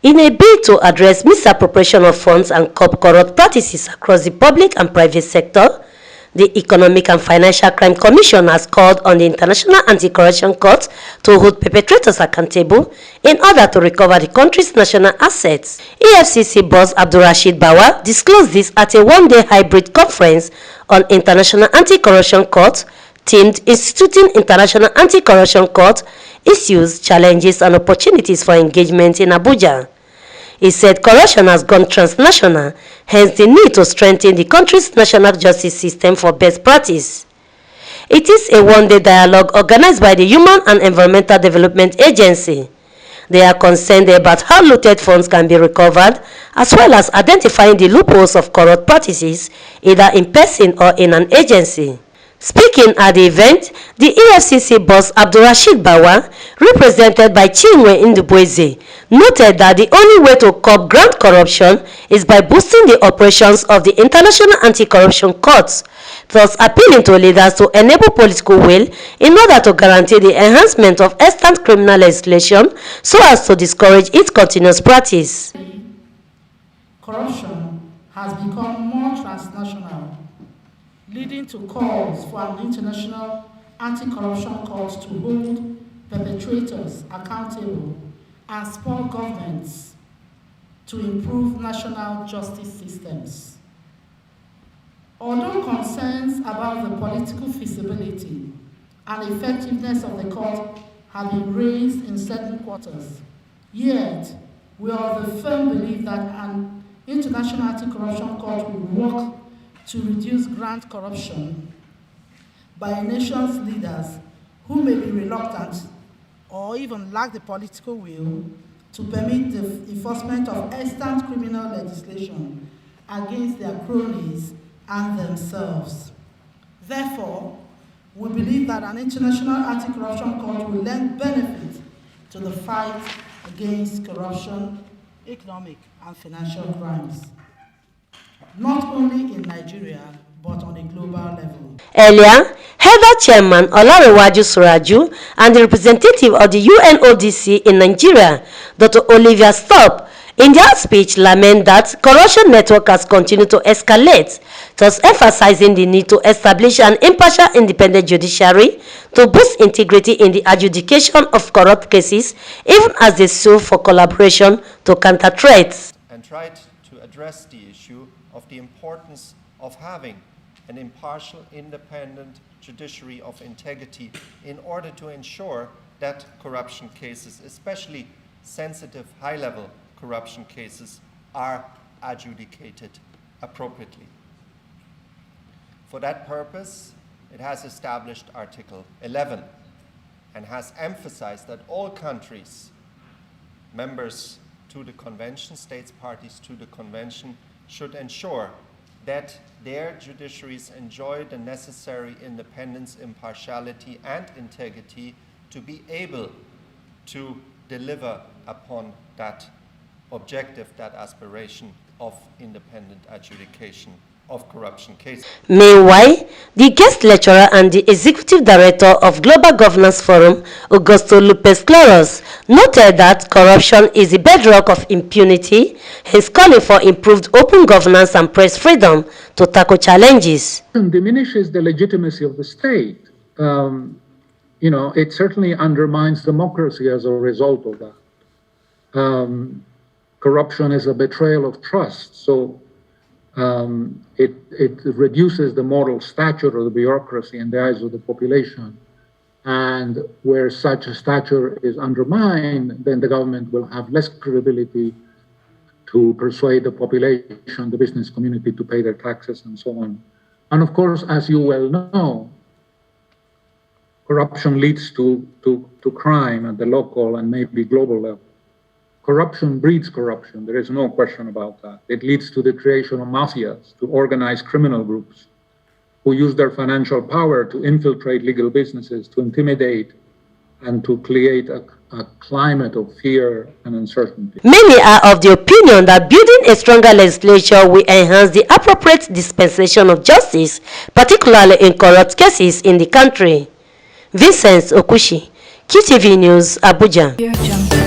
in a bid to address misappropriation of funds and curb corrupt practices across the public and private sector. The Economic and Financial Crime Commission has called on the International Anti-Corruption Court to hold perpetrators accountable in order to recover the country's national assets. EFCC boss Abdulrasheed Bawa disclosed this at a one-day hybrid conference on International Anti-Corruption Court, themed Instituting International Anti-Corruption Court Issues, Challenges and Opportunities for Engagement in Abuja. He said corruption has gone transnational, hence the need to strengthen the country's national justice system for best practice. It is a one-day dialogue organized by the Human and Environmental Development Agency. They are concerned about how looted funds can be recovered, as well as identifying the loopholes of corrupt practices, either in person or in an agency. Speaking at the event, the EFCC boss Abdulrasheed Bawa, represented by Chinwe Ndubweze, noted that the only way to curb grand corruption is by boosting the operations of the International Anti-Corruption Courts, thus appealing to leaders to enable political will in order to guarantee the enhancement of extant criminal legislation so as to discourage its continuous practice. Corruption has become more transnational, leading to calls for an international anti-corruption court to hold perpetrators accountable and spur governments to improve national justice systems. Although concerns about the political feasibility and effectiveness of the court have been raised in certain quarters, yet we are of the firm belief that an international anti-corruption court will work to reduce grand corruption by a nation's leaders who may be reluctant or even lack the political will to permit the enforcement of extant criminal legislation against their cronies and themselves. Therefore, we believe that an international anti-corruption court will lend benefit to the fight against corruption, economic and financial crimes, not only in Nigeria, but on a global level. Earlier, Heda chairman Olarewaju Suraju and the representative of the UNODC in Nigeria, Dr. Olivia Stopp, in their speech lament that corruption network has continued to escalate, thus emphasizing the need to establish an impartial independent judiciary to boost integrity in the adjudication of corrupt cases, even as they sue for collaboration to counter threats. And tried to address the issue of the importance of having an impartial, independent judiciary of integrity in order to ensure that corruption cases, especially sensitive, high-level corruption cases, are adjudicated appropriately. For that purpose, it has established Article 11 and has emphasized that all countries, members to the Convention, states parties to the Convention, should ensure that their judiciaries enjoy the necessary independence, impartiality, and integrity to be able to deliver upon that objective, that aspiration of independent adjudication of corruption cases. Meanwhile, the guest lecturer and the executive director of Global Governance Forum, Augusto Lopez-Claros, noted that corruption is the bedrock of impunity. He's calling for improved open governance and press freedom to tackle challenges. It diminishes the legitimacy of the state. It certainly undermines democracy as a result of that. Corruption is a betrayal of trust, so it reduces the moral stature of the bureaucracy in the eyes of the population. And where such a stature is undermined, then the government will have less credibility to persuade the population, the business community, to pay their taxes and so on. And of course, as you well know, corruption leads to crime at the local and maybe global level. Corruption breeds corruption. There is no question about that. It leads to the creation of mafias, to organized criminal groups who use their financial power to infiltrate legal businesses, to intimidate, and to create a climate of fear and uncertainty. Many are of the opinion that building a stronger legislature will enhance the appropriate dispensation of justice, particularly in corrupt cases in the country. Vincent Okushi, QTV News, Abuja.